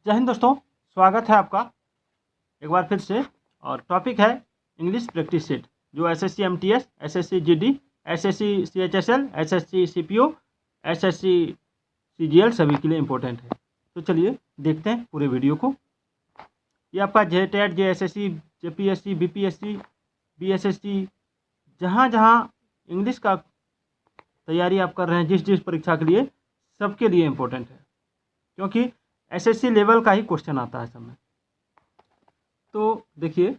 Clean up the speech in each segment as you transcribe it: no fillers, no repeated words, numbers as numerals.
जय हिंद दोस्तों, स्वागत है आपका एक बार फिर से। और टॉपिक है इंग्लिश प्रैक्टिस सेट, जो SSC MTS, SSC GD, SSC CHSL, SSC CPO, SSC CGL सभी के लिए इम्पोर्टेंट है। तो चलिए देखते हैं पूरे वीडियो को। ये आपका JTET, JSSC, JPSC, BPSC, BSSC, जहाँ जहाँ इंग्लिश का तैयारी आप कर रहे हैं, जिस जिस परीक्षा के लिए, सबके लिए इम्पोर्टेंट है, क्योंकि एसएससी लेवल का ही क्वेश्चन आता है सब में। तो देखिए,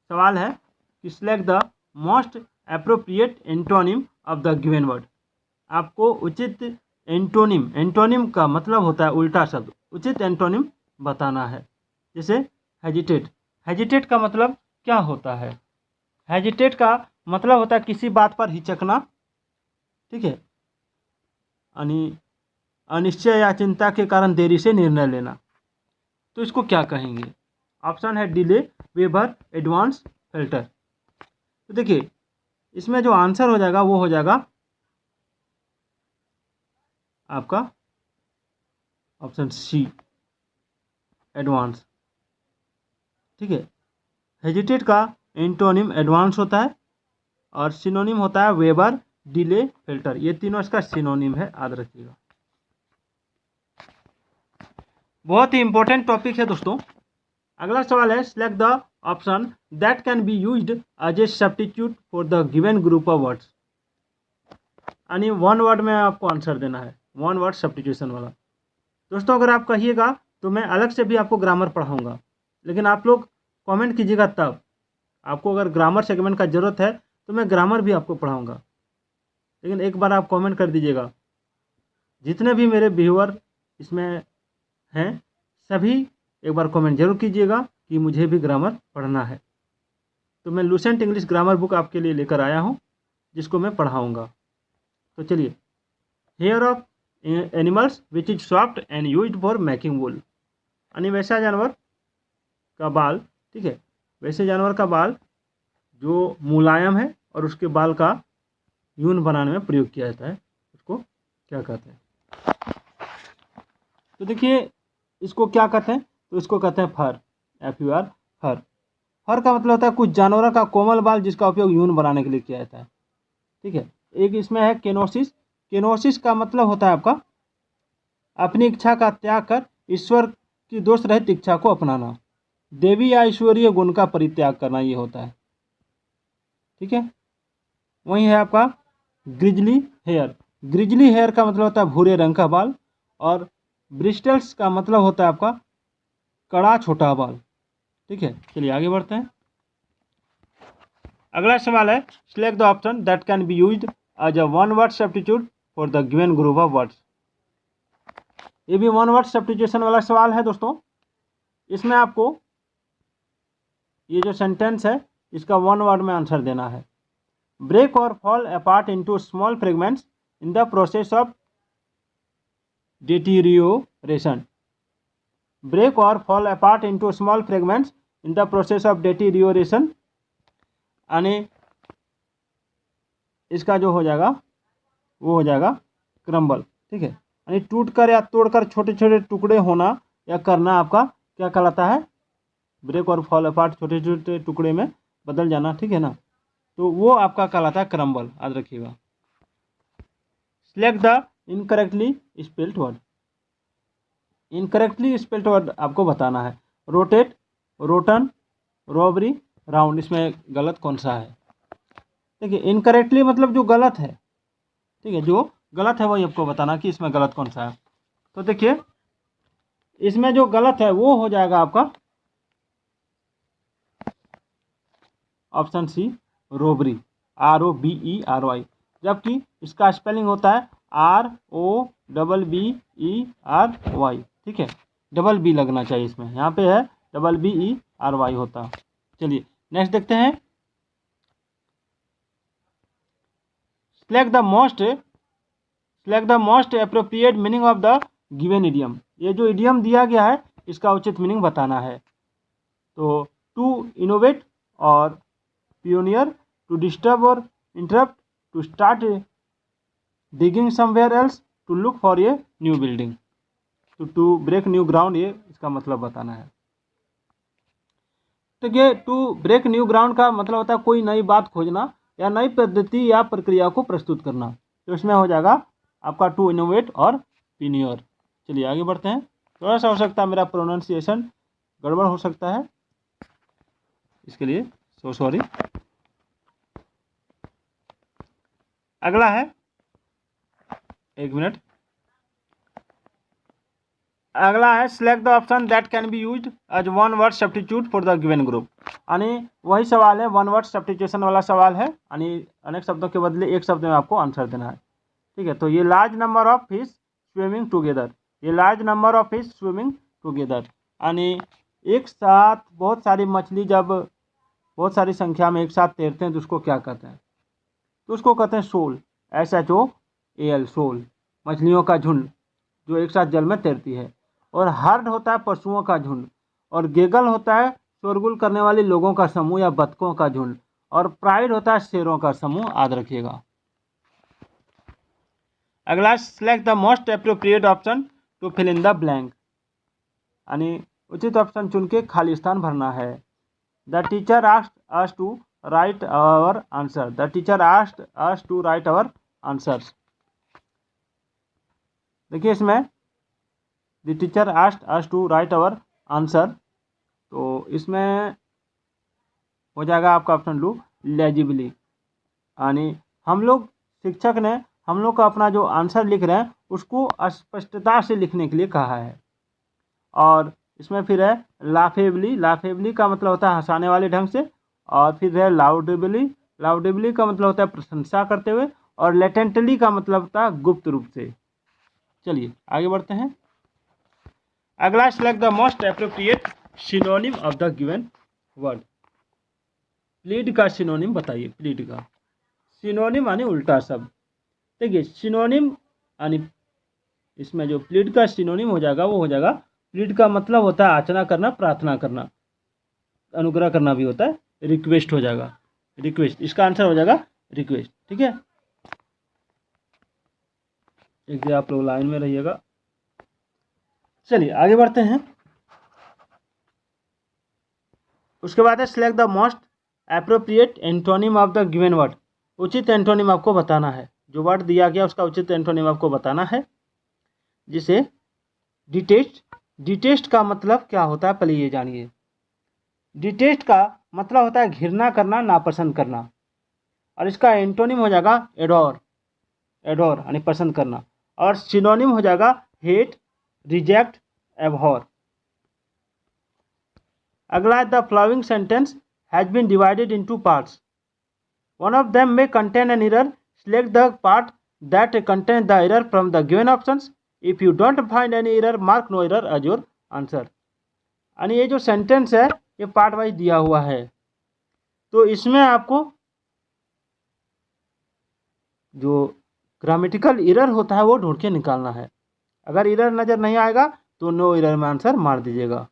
सवाल है कि select the most appropriate antonym of the given word. आपको उचित एंटोनिम, एंटोनिम का मतलब होता है उल्टा शब्द, उचित एंटोनिम बताना है। जैसे हेजिटेट, हेजिटेट का मतलब क्या होता है? हेजिटेट का मतलब होता है किसी बात पर हिचकना, ठीक है, अनिश्चय या चिंता के कारण देरी से निर्णय लेना। तो इसको क्या कहेंगे? ऑप्शन है डिले, वेबर, एडवांस, फिल्टर। तो देखिए, इसमें जो आंसर हो जाएगा वो हो जाएगा आपका ऑप्शन सी, एडवांस। ठीक है, हेजिटेट का एंटोनिम एडवांस होता है और सिनोनिम होता है वेबर, डिले, फिल्टर। ये तीनों इसका सिनोनिम है, याद रखिएगा। बहुत ही इंपॉर्टेंट टॉपिक है दोस्तों। अगला सवाल है, select the option that can be used as a substitute for the given group of words. यानी वन वर्ड में आपको आंसर देना है, वन वर्ड सब्स्टिट्यूशन वाला। दोस्तों, अगर आप कहिएगा तो मैं अलग से भी आपको ग्रामर पढ़ाऊंगा, लेकिन आप लोग कमेंट कीजिएगा तब। आपको अगर ग्रामर सेगमेंट का ज़रूरत है तो मैं ग्रामर भी आपको पढ़ाऊँगा, लेकिन एक बार आप कमेंट कर दीजिएगा। जितने भी मेरे व्यूअर इसमें हैं, सभी एक बार कमेंट जरूर कीजिएगा कि मुझे भी ग्रामर पढ़ना है। तो मैं लूसेंट इंग्लिश ग्रामर बुक आपके लिए लेकर आया हूँ, जिसको मैं पढ़ाऊँगा। तो चलिए, hair of animals which is soft and used for making wool. यानी वैसा जानवर का बाल, ठीक है, वैसे जानवर का बाल जो मुलायम है और उसके बाल का यून बनाने में प्रयोग किया जाता है, उसको क्या कहते हैं? तो देखिए, इसको क्या कहते हैं? तो इसको कहते हैं फर, FUR, फर। फर का मतलब होता है कुछ जानवरों का कोमल बाल जिसका उपयोग यून बनाने के लिए किया जाता है। ठीक है, एक इसमें है केनोसिस। केनोसिस का मतलब होता है आपका अपनी इच्छा का त्याग कर ईश्वर की दोष रहित इच्छा को अपनाना, देवी या ईश्वरीय गुण का परित्याग करना, ये होता है। ठीक है, वही है आपका ग्रिजली हेयर। ग्रिजली हेयर का मतलब होता है भूरे रंग का बाल, और ब्रिस्टल्स का मतलब होता है आपका कड़ा छोटा बाल। ठीक है, चलिए आगे बढ़ते हैं। अगला सवाल है, select the option that can be used as a one word substitute for the given group of words. ये भी वन वर्ड सब्स्टिट्यूशन वाला सवाल है दोस्तों। इसमें आपको ये जो सेंटेंस है, इसका वन वर्ड में आंसर देना है। Break or fall apart into small fragments in the process of deterioration. Break or fall apart into small fragments in the process of deterioration. यानी इसका जो हो जाएगा वो हो जाएगा क्रम्बल। ठीक है, यानी टूटकर या तोड़कर छोटे छोटे टुकड़े होना या करना आपका क्या कहलाता है? ब्रेक और फॉल अपार्ट, छोटे छोटे टुकड़े में बदल जाना। ठीक है ना, तो वो आपका कहलाता है क्रम्बल, याद रखिएगा। Select the incorrectly spelled word. Incorrectly spelled word आपको बताना है। रोटेट, रोटन, रॉबरी, राउंड, इसमें गलत कौन सा है? देखिए, इनकरेक्टली मतलब जो गलत है, ठीक है, जो गलत है वही आपको बताना कि इसमें गलत कौन सा है। तो देखिए, इसमें जो गलत है वो हो जाएगा आपका ऑप्शन सी, रोबरी, ROBERY, जबकि इसका स्पेलिंग होता है ROBBERY। ठीक है, डबल बी लगना चाहिए इसमें, यहाँ पे है BBERY होता। चलिए नेक्स्ट देखते हैं। Select the most appropriate meaning of the given idiom. ये जो इडियम दिया गया है इसका उचित मीनिंग बताना है। तो टू इनोवेट और पियोनियर, टू डिस्टर्ब और interrupt, to start digging somewhere else, to look for a new building, to break new ground, ये इसका मतलब बताना है। तो ये टू ब्रेक न्यू ग्राउंड का मतलब होता है कोई नई बात खोजना या नई पद्धति या प्रक्रिया को प्रस्तुत करना। तो इसमें हो जाएगा आपका टू इनोवेट और पीनियर। चलिए आगे बढ़ते हैं। थोड़ा सा हो सकता है मेरा प्रोनाउंसिएशन गड़बड़ हो सकता है, इसके लिए सो सॉरी। अगला है, एक मिनट, अगला है select the option that can be used as one word substitute for the given group. यानी वही सवाल है, वन वर्ड सब्स्टिट्यूशन वाला सवाल है, यानी अनेक शब्दों के बदले एक शब्द में आपको आंसर देना है। ठीक है, तो ये large number of fish swimming together, ये large number of fish swimming together, यानी एक साथ बहुत सारी मछली जब बहुत सारी संख्या में एक साथ तैरते हैं तो उसको क्या कहते हैं? तो उसको कहते हैं शोल, SHOAL, शोल, मछलियों का झुंड जो एक साथ जल में तैरती है। और हर्ड होता है पशुओं का झुंड, और गेगल होता है शोरगुल करने वाले लोगों का समूह या बतखों का झुंड, और प्राइड होता है शेरों का समूह। याद रखिएगा। अगला, select the most appropriate option to fill in the blank, यानी उचित ऑप्शन चुन के खाली स्थान भरना है। The teacher asked us to write our answer, the teacher asked us to write our answers. देखिए इसमें the teacher asked us to write our answer, तो इसमें हो जाएगा आपका ऑप्शन टू लेजिबली, यानी हम लोग शिक्षक ने हम लोग का अपना जो आंसर लिख रहे हैं उसको स्पष्टता से लिखने के लिए कहा है। और इसमें फिर है लाफेबली, लाफेबली का मतलब होता है हंसाने वाले ढंग से, और फिर है लाउडेबली, लाउडेबली का मतलब होता है प्रशंसा करते हुए, और लेटेंटली का मतलब होता है गुप्त रूप से। चलिए आगे बढ़ते हैं। अगला, select the most appropriate synonym of the given word. Plead का सिनोनिम बताइए। प्लीड का सिनोनिम यानी उल्टा शब्द। देखिए सिनोनिम यानी इसमें जो प्लीड का सिनोनिम हो जाएगा वो हो जाएगा, प्लीड का मतलब होता है याचना करना, प्रार्थना करना, अनुग्रह करना भी होता है, रिक्वेस्ट हो जाएगा, रिक्वेस्ट, इसका आंसर हो जाएगा रिक्वेस्ट। ठीक है, एक आप लोग लाइन में रहिएगा। चलिए आगे बढ़ते हैं। उसके बाद है select the most appropriate antonym of the given word. उचित एंटोनिम आपको बताना है, जो वर्ड दिया गया उसका उचित एंटोनिम आपको बताना है। जिसे डिटेस्ट, डिटेस्ट का मतलब क्या होता है पहले ये जानिए। डिटेस्ट का मतलब होता है घृणा करना, नापसंद करना, और इसका एंटोनिम हो जाएगा एडोर, एडोर यानी पसंद करना, और सिनोनिम हो जाएगा हेट, रिजेक्ट, एबहॉर। अगला, the following sentence has been divided into parts, one of them may contain an error, select the part that contains the error from the given options, if you don't find any error mark no error as your answer. यानी ये जो sentence है ये part wise दिया हुआ है, तो इसमें आपको जो ग्रामेटिकल एरर होता है वो ढूंढ के निकालना है। अगर एरर नज़र नहीं आएगा तो नो एरर में आंसर मार दीजिएगा।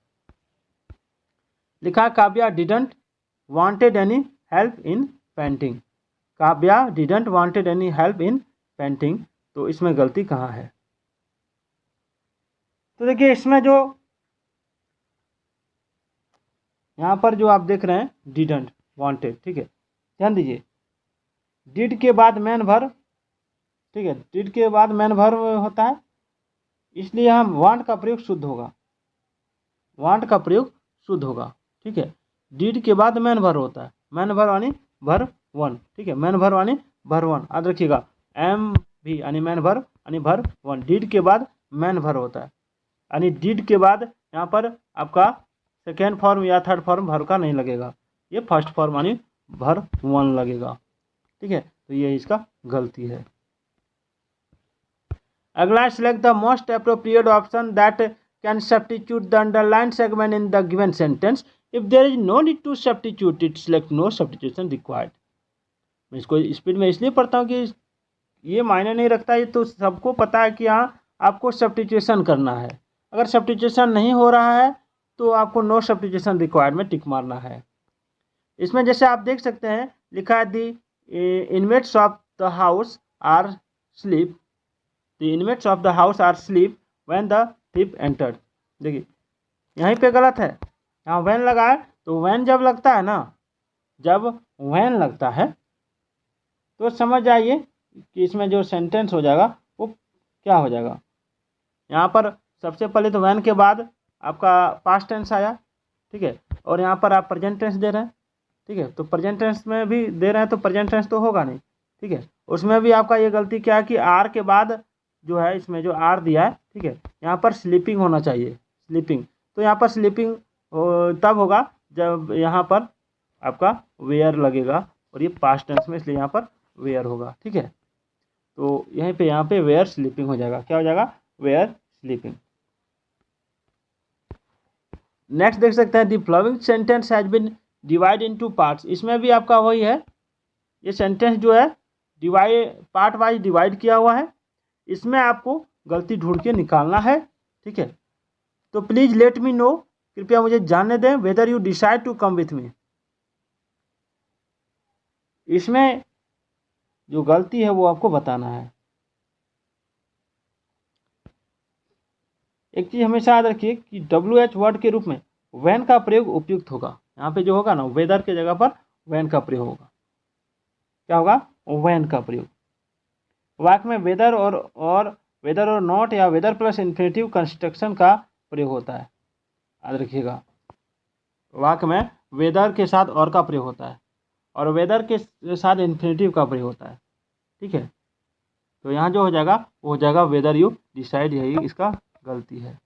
लिखा, Kavya didn't wanted any help in painting, Kavya didn't wanted any help in painting, तो इसमें गलती कहाँ है? तो देखिए इसमें जो यहाँ पर जो आप देख रहे हैं डिडंट वांटेड, ठीक है, ध्यान दीजिए, डिड के बाद मैन भर, ठीक है, डिड के बाद मैन भर होता है, इसलिए हम वांट का प्रयोग शुद्ध होगा, वांट का प्रयोग शुद्ध होगा। ठीक है, डिड के बाद मैन भर होता है, मैन भर वानी भर वन, ठीक है, मैन भर वानी भर वन, याद रखिएगा, एम भी यानी मैन भर यानी भर वन, डिड के बाद मैन भर होता है, यानी डिड के बाद यहाँ पर आपका सेकेंड फॉर्म या थर्ड फॉर्म भर का नहीं लगेगा, ये फर्स्ट फॉर्म यानी भर वन लगेगा। ठीक है, तो ये इसका गलती है। अगला, select the most appropriate option that can substitute the underline segment in the given sentence, if there is no need to substitute it select no substitution required. मैं इसको स्पीड में इसलिए पढ़ता हूँ कि ये मायने नहीं रखता, ये तो सबको पता है कि हाँ आपको सब्स्टिट्यूशन करना है। अगर सब्स्टिट्यूशन नहीं हो रहा है तो आपको नो सब्स्टिट्यूशन रिक्वायर्ड में टिक मारना है। इसमें जैसे आप देख सकते हैं लिखा है the inmates of the house are sleep, the inmates of the house are sleep when the thief entered. देखिए यहीं पे गलत है, यहाँ वैन लगा है, तो वैन जब लगता है ना, जब वैन लगता है तो समझ जाइए कि इसमें जो सेंटेंस हो जाएगा वो क्या हो जाएगा। यहाँ पर सबसे पहले तो वैन के बाद आपका पास्ट टेंस आया, ठीक है, और यहाँ पर आप प्रेजेंट टेंस दे रहे हैं, ठीक है, तो प्रेजेंट टेंस में भी दे रहे हैं तो प्रेजेंट टेंस तो होगा नहीं, ठीक है। उसमें भी आपका ये गलती क्या है कि आर के बाद जो है, इसमें जो आर दिया है, ठीक है, यहाँ पर स्लीपिंग होना चाहिए, स्लीपिंग, तो यहाँ पर स्लीपिंग तब होगा जब यहाँ पर आपका वेयर लगेगा, और ये पास्ट टेंस में, इसलिए यहाँ पर वेयर होगा, ठीक है। तो यहीं पे यहाँ पे वेयर स्लीपिंग हो जाएगा, क्या हो जाएगा, वेयर स्लीपिंग। नेक्स्ट देख सकते हैं, the following sentence has been divide into parts. इसमें भी आपका वही है, ये सेंटेंस जो है डिवाइड, पार्ट वाइज डिवाइड किया हुआ है, इसमें आपको गलती ढूंढ के निकालना है, ठीक है। तो प्लीज लेट मी नो, कृपया मुझे जानने दें, whether you decide to come with me. इसमें जो गलती है वो आपको बताना है। एक चीज हमेशा याद रखिए कि WH वर्ड के रूप में वैन का प्रयोग उपयुक्त होगा। यहाँ पे जो होगा ना, वेदर के जगह पर वैन का प्रयोग होगा, क्या होगा, वैन का प्रयोग। वाक्य में वेदर और वेदर और नॉट या वेदर प्लस इन्फिनेटिव कंस्ट्रक्शन का प्रयोग होता है, याद रखिएगा। वाक्य में वेदर के साथ और का प्रयोग होता है, और वेदर के साथ इन्फिनेटिव का प्रयोग होता है, ठीक है। तो यहाँ जो हो जाएगा वो हो जाएगा वेदर यू डिसाइड, यही इसका गलती है,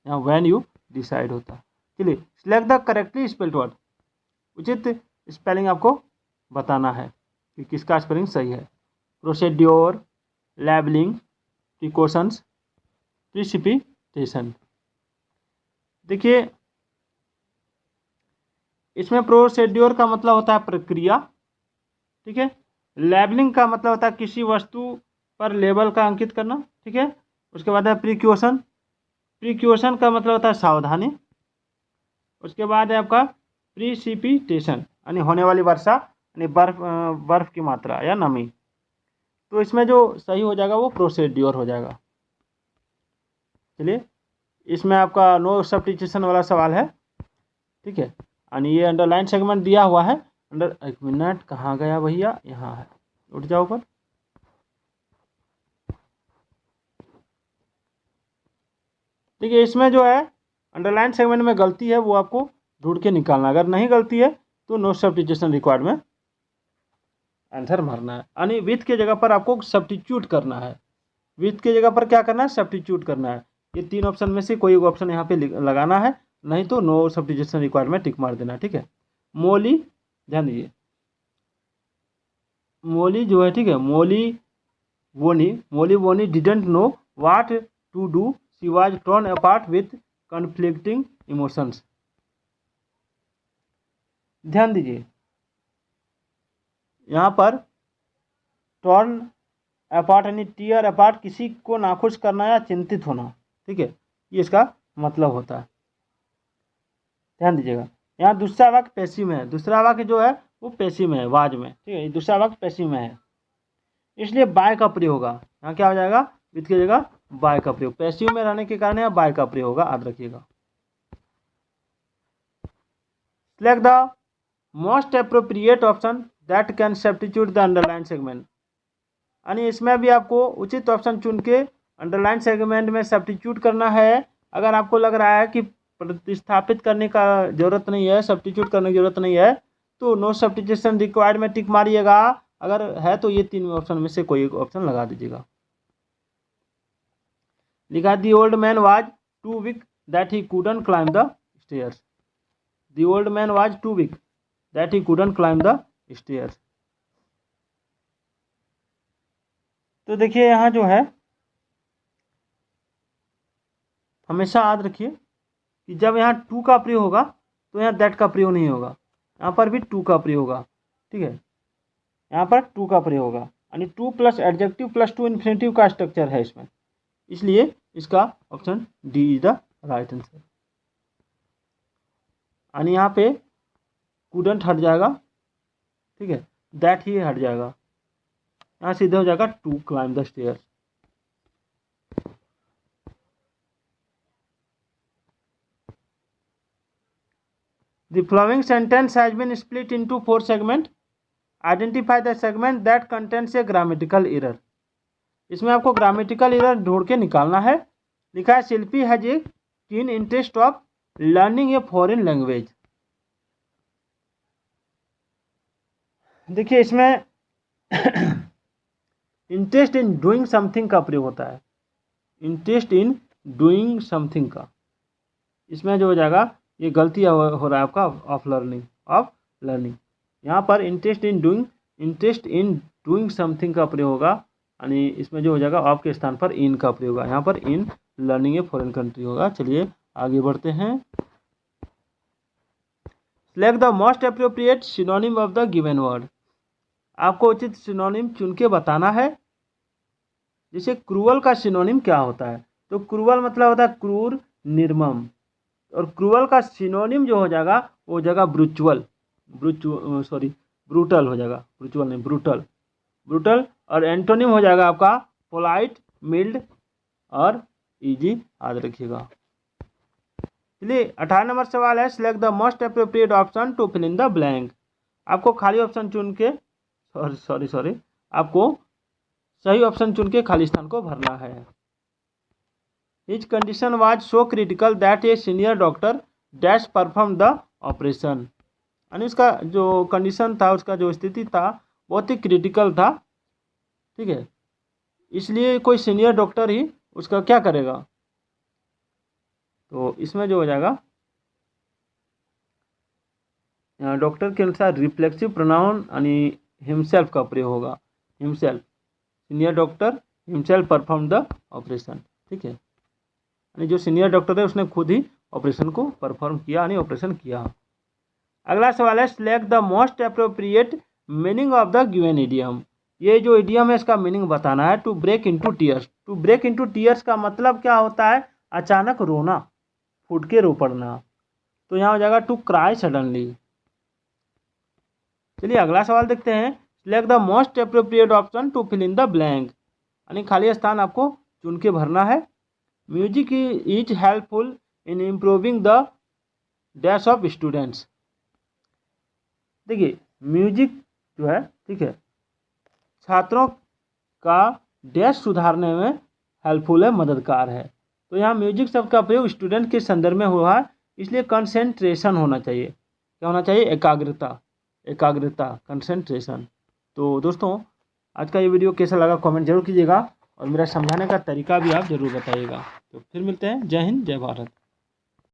यहाँ व्हेन यू डिसाइड होता है। चलिए, select the correctly spelled word, उचित स्पेलिंग आपको बताना है कि किसका स्पेलिंग सही है। Procedure, labelling, precautions, precipitation. देखिए, इसमें प्रोसीड्योर का मतलब होता है प्रक्रिया, ठीक है। लेबलिंग का मतलब होता है किसी वस्तु पर लेबल का अंकित करना, ठीक है। उसके बाद है प्रिकॉशन, प्रिकॉशन का मतलब होता है सावधानी। उसके बाद है आपका प्रिसिपिटेशन, यानी होने वाली वर्षा, यानी बर्फ की मात्रा या नमी। तो इसमें जो सही हो जाएगा वो प्रोसीड्योर हो जाएगा। चलिए, इसमें आपका नो सब्स्टिट्यूशन वाला सवाल है, ठीक है, यानी ये अंडरलाइन सेगमेंट दिया हुआ है। एक मिनट, कहाँ गया भैया, यहाँ है, उठ जाओ ऊपर। देखिए, इसमें जो है अंडरलाइन सेगमेंट में गलती है वो आपको ढूंढ के निकालना, अगर नहीं गलती है तो नो सब्स्टिट्यूशन रिक्वायर्ड में आंसर भरना है, यानी विथ के जगह पर आपको सब्स्टिट्यूट करना है। विथ के जगह पर क्या करना है, सब्स्टिट्यूट करना है। ये तीन ऑप्शन में से कोई एक ऑप्शन यहाँ पे लगाना है, नहीं तो नो सब्स्टिट्यूशन रिक्वायर्ड में टिक मार देना, ठीक है। मोली, ध्यान दीजिए, मोली जो है, ठीक है, Molly Wonnie didn't know what to do, she was torn apart with conflicting emotions. ध्यान दीजिए, यहाँ पर टॉर्न अपार्ट यानी टीयर अपार्ट, किसी को नाखुश करना या चिंतित होना, ठीक है, ये इसका मतलब होता है। ध्यान दीजिएगा, यहाँ दूसरा वाक्य पैसिव में है, दूसरा वाक्य जो है वो पैसिव में है, वाज में, ठीक है, दूसरा वाक्य पैसिव में है, इसलिए बाय का प्रयोग होगा। यहाँ क्या हो जाएगा, विथ की जगह बाय का प्रयोग, पैसिव में रहने के कारण यहाँ बाय का प्रयोग होगा, याद रखिएगा। Select the most appropriate option that can substitute the underline segment, यानी इसमें भी आपको उचित ऑप्शन चुन के अंडरलाइन सेगमेंट में सब्स्टिट्यूट करना है। अगर आपको लग रहा है कि प्रतिस्थापित करने का जरूरत नहीं है, सब्स्टिट्यूट करने की जरूरत नहीं है, तो नो सब्स्टिट्यूशन रिक्वायर्ड में टिक मारिएगा, अगर है तो ये तीन ऑप्शन में से कोई एक ऑप्शन लगा दीजिएगा। लिखा, the old man was too weak that he couldn't climb the stairs. The old man was too weak that he couldn't climb the stairs. तो देखिए, यहाँ जो है हमेशा याद रखिए कि जब यहाँ टू का प्रयोग होगा तो यहाँ दैट का प्रयोग नहीं होगा, यहाँ पर भी टू का प्रयोग होगा, ठीक है, यहाँ पर टू का प्रयोग होगा, यानी two plus adjective plus two infinitive का स्ट्रक्चर है इसमें, इसलिए इसका option D is the right answer. यानी यहाँ पे कुडंट हट जाएगा, ठीक है, दैट ही हट जाएगा, यहाँ सीधे हो जाएगा to climb the stairs. The following sentence has been split into 4 segment, identify the segment that contains a grammatical error. इसमें आपको ग्रामेटिकल एरर ढूंढ के निकालना है। लिखा है शिल्पी has a keen interest of learning a foreign language. देखिए इसमें इंटरेस्ट इन डूइंग समथिंग का प्रयोग होता है, इंटरेस्ट इन डूइंग समथिंग का। इसमें जो हो जाएगा ये गलती हो रहा है आपका ऑफ लर्निंग। यहाँ पर इंटरेस्ट इन डूइंग समथिंग का प्रयोग होगा, यानी इसमें जो हो जाएगा ऑफ के स्थान पर इन का प्रयोग होगा। यहाँ पर in learning a foreign country होगा। चलिए आगे बढ़ते हैं। Select the most appropriate synonym of the given word. आपको उचित सिनोनिम चुन के बताना है। जैसे क्रूअल का सिनोनिम क्या होता है, तो क्रूअल मतलब होता है क्रूर, निर्मम, और क्रूअल का सिनोनिम जो हो जाएगा वो हो जाएगा ब्रूटल हो जाएगा, ब्रूचुअल नहीं, ब्रूटल। और एंटोनिम हो जाएगा आपका पोलाइट, मिल्ड और इजी। याद रखिएगा। चलिए 18 नंबर सवाल है, select the most appropriate option to fill in the blank. आपको खाली ऑप्शन चुन के आपको सही ऑप्शन चुन के खाली स्थान को भरना है। His condition was so critical that a senior doctor dash perform the operation. यानी उसका जो कंडीशन था, उसका जो स्थिति था बहुत ही क्रिटिकल था, ठीक है, इसलिए कोई सीनियर डॉक्टर ही उसका क्या करेगा। तो इसमें जो हो जाएगा डॉक्टर के अनुसार रिफ्लेक्सिव प्रोनाउन यानी हिमसेल्फ का प्रयोग होगा। Himself, senior doctor himself perform the operation, ठीक है, यानी जो सीनियर डॉक्टर है उसने खुद ही ऑपरेशन को परफॉर्म किया, यानी ऑपरेशन किया। अगला सवाल है, select the most appropriate meaning of the given idiom. ये जो इडियम है इसका मीनिंग बताना है। To break into tears. To break into tears का मतलब क्या होता है, अचानक रोना, फूट के रो पड़ना। तो यहाँ हो जाएगा टू क्राई सडनली। चलिए अगला सवाल देखते हैं, select the most appropriate option to fill in the blank, यानी खाली स्थान आपको चुन के भरना है। Music is helpful in improving the dash of students. देखिए म्यूजिक जो है, ठीक है, छात्रों का डैश सुधारने में हेल्पफुल है, मददगार है। तो यहाँ म्यूजिक शब्द का प्रयोग स्टूडेंट के संदर्भ में हुआ है, इसलिए कंसेंट्रेशन होना चाहिए। क्या होना चाहिए, एकाग्रता, कंसेंट्रेशन। तो दोस्तों आज का ये वीडियो कैसा लगा कमेंट जरूर कीजिएगा, और मेरा समझाने का तरीका भी आप जरूर बताइएगा। तो फिर मिलते हैं। जय हिंद, जय भारत।